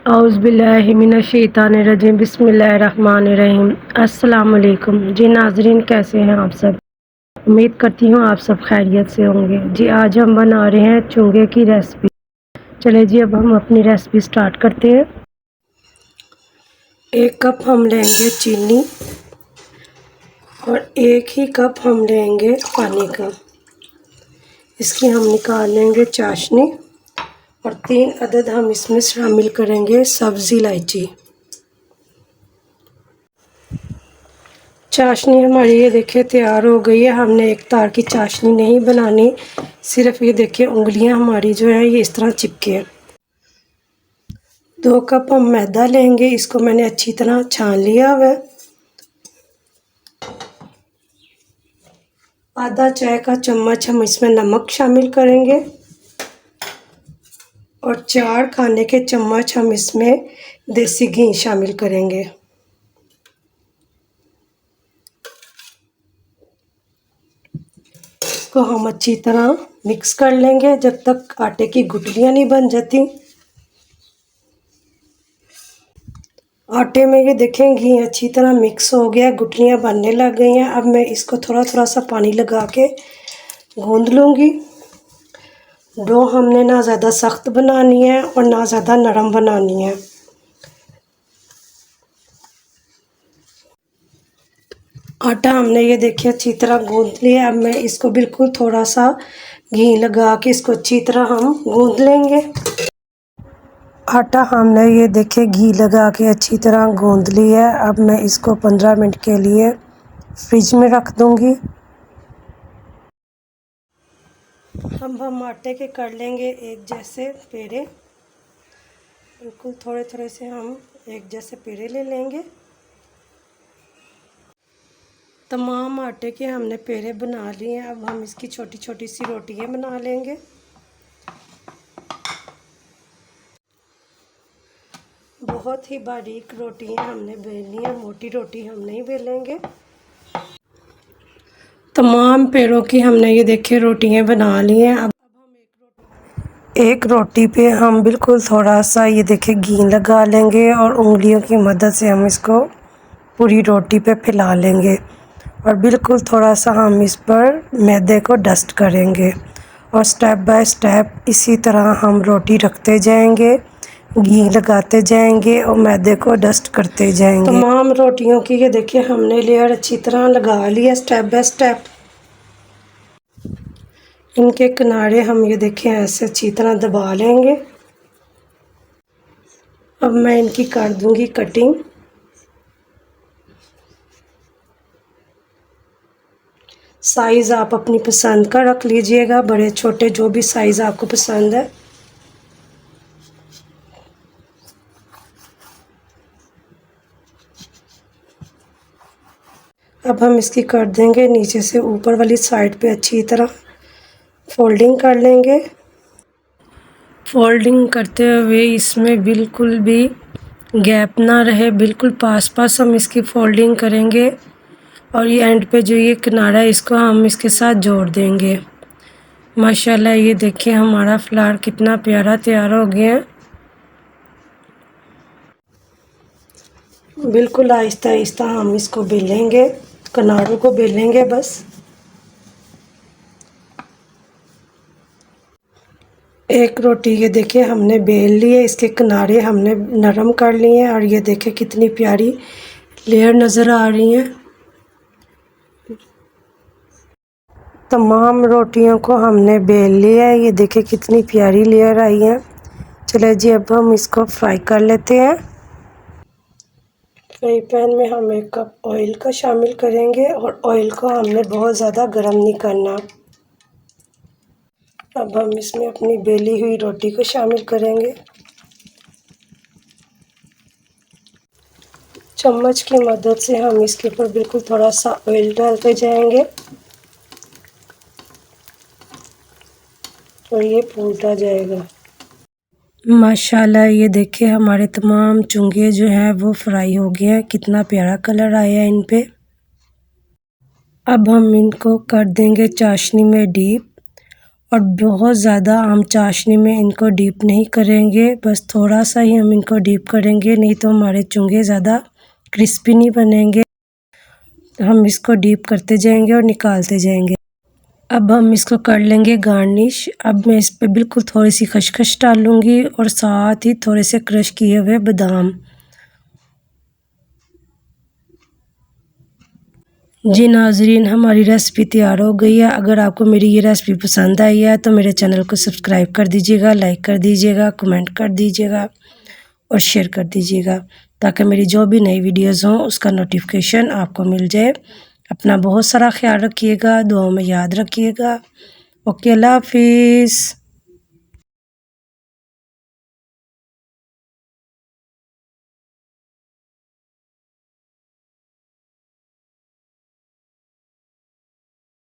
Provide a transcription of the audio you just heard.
औज़ुबिल्लाहिमिनश्शैतानिर्रजीम बिस्मिल्लाहिर्रहमानिर्रहीम। अस्सलाम वालेकुम जी नाज़रीन, कैसे हैं आप सब। उम्मीद करती हूँ आप सब खैरियत से होंगे। जी आज हम बना रहे हैं चूंगे की रेसिपी। चले जी अब हम अपनी रेसिपी स्टार्ट करते हैं। 1 कप हम लेंगे चीनी और 1 ही कप हम लेंगे पानी का। इसकी हम निकाल लेंगे चाशनी और 3 अदद हम इसमें शामिल करेंगे सब्ज़ी इलायची। चाशनी हमारी ये देखिए तैयार हो गई है। हमने एक तार की चाशनी नहीं बनानी, सिर्फ ये देखिए उंगलियां हमारी जो है ये इस तरह चिपके हैं। 2 कप हम मैदा लेंगे, इसको मैंने अच्छी तरह छान लिया हुआ है। आधा चाय का चम्मच हम इसमें नमक शामिल करेंगे और 4 खाने के चम्मच हम इसमें देसी घी शामिल करेंगे। इसको हम अच्छी तरह मिक्स कर लेंगे जब तक आटे की गुठलियां नहीं बन जाती। आटे में ये देखें घी अच्छी तरह मिक्स हो गया, गुठलियां बनने लग गई हैं। अब मैं इसको थोड़ा थोड़ा सा पानी लगा के गूंद लूँगी। डो हमने ना ज़्यादा सख्त बनानी है और ना ज़्यादा नरम बनानी है। आटा हमने ये देखिए अच्छी तरह गूंद लिया। अब मैं इसको बिल्कुल थोड़ा सा घी लगा के इसको अच्छी तरह हम गूंद लेंगे। आटा हमने ये देखिए घी लगा के अच्छी तरह गूंद लिया है। अब मैं इसको 15 मिनट के लिए फ्रिज में रख दूंगी। हम आटे के कर लेंगे एक जैसे पेड़े, बिल्कुल थोड़े थोड़े से हम एक जैसे पेड़े ले लेंगे। तमाम आटे के हमने पेड़े बना लिए हैं। अब हम इसकी छोटी छोटी सी रोटियां बना लेंगे। बहुत ही बारीक रोटियां हमने बेलनी है, मोटी रोटी हम नहीं बेलेंगे। तमाम पेड़ों की हमने ये देखिए रोटियां बना ली हैं। अब हम एक रोटी पे हम बिल्कुल थोड़ा सा ये देखिए घी लगा लेंगे और उंगलियों की मदद से हम इसको पूरी रोटी पे फैला लेंगे और बिल्कुल थोड़ा सा हम इस पर मैदे को डस्ट करेंगे और स्टेप बाय स्टेप इसी तरह हम रोटी रखते जाएंगे, घी लगाते जाएंगे और मैदे को डस्ट करते जाएंगे। तमाम रोटियों की ये देखिए हमने लेयर अच्छी तरह लगा लिया स्टेप बाय स्टेप। इनके किनारे हम ये देखें ऐसे अच्छी तरह दबा लेंगे। अब मैं इनकी कर दूंगी कटिंग। साइज़ आप अपनी पसंद का रख लीजिएगा, बड़े छोटे जो भी साइज़ आपको पसंद है। अब हम इसकी कर देंगे नीचे से ऊपर वाली साइड पे अच्छी तरह फोल्डिंग कर लेंगे। फोल्डिंग करते हुए इसमें बिल्कुल भी गैप ना रहे, बिल्कुल पास पास हम इसकी फोल्डिंग करेंगे और ये एंड पे जो ये किनारा है इसको हम इसके साथ जोड़ देंगे। माशाल्लाह ये देखिए हमारा फ्लावर कितना प्यारा तैयार हो गया है। बिल्कुल आहिस्ता आहिस्ता हम इसको बेलेंगे, किनारों को बेलेंगे बस। एक रोटी ये देखिए हमने बेल ली है, इसके किनारे हमने नरम कर लिए हैं और ये देखिए कितनी प्यारी लेयर नज़र आ रही हैं। तमाम रोटियों को हमने बेल लिया है, ये देखिए कितनी प्यारी लेयर आई है। चले जी अब हम इसको फ्राई कर लेते हैं। फ्राई पैन में हम 1 कप ऑयल का शामिल करेंगे और ऑयल को हमने बहुत ज़्यादा गर्म नहीं करना। अब हम इसमें अपनी बेली हुई रोटी को शामिल करेंगे। चम्मच की मदद से हम इसके ऊपर बिल्कुल थोड़ा सा ऑयल डालते जाएंगे और ये फूलता जाएगा। माशाल्लाह ये देखिए हमारे तमाम चुंगे जो हैं वो फ्राई हो गए हैं, कितना प्यारा कलर आया है इन पे। अब हम इनको कर देंगे चाशनी में डीप और बहुत ज़्यादा हम चाशनी में इनको डीप नहीं करेंगे, बस थोड़ा सा ही हम इनको डीप करेंगे, नहीं तो हमारे चुंगे ज़्यादा क्रिस्पी नहीं बनेंगे। हम इसको डीप करते जाएंगे और निकालते जाएंगे। अब हम इसको कर लेंगे गार्निश। अब मैं इस पे बिल्कुल थोड़ी सी खसखस डालूँगी और साथ ही थोड़े से क्रश किए हुए बादाम। जी नाज़रीन, हमारी रेसिपी तैयार हो गई है। अगर आपको मेरी ये रेसिपी पसंद आई है तो मेरे चैनल को सब्सक्राइब कर दीजिएगा, लाइक कर दीजिएगा, कमेंट कर दीजिएगा और शेयर कर दीजिएगा, ताकि मेरी जो भी नई वीडियोज़ हों उसका नोटिफिकेशन आपको मिल जाए। अपना बहुत सारा ख्याल रखिएगा, दुआओं में याद रखिएगा। ओके, अल्लाह हाफिज़।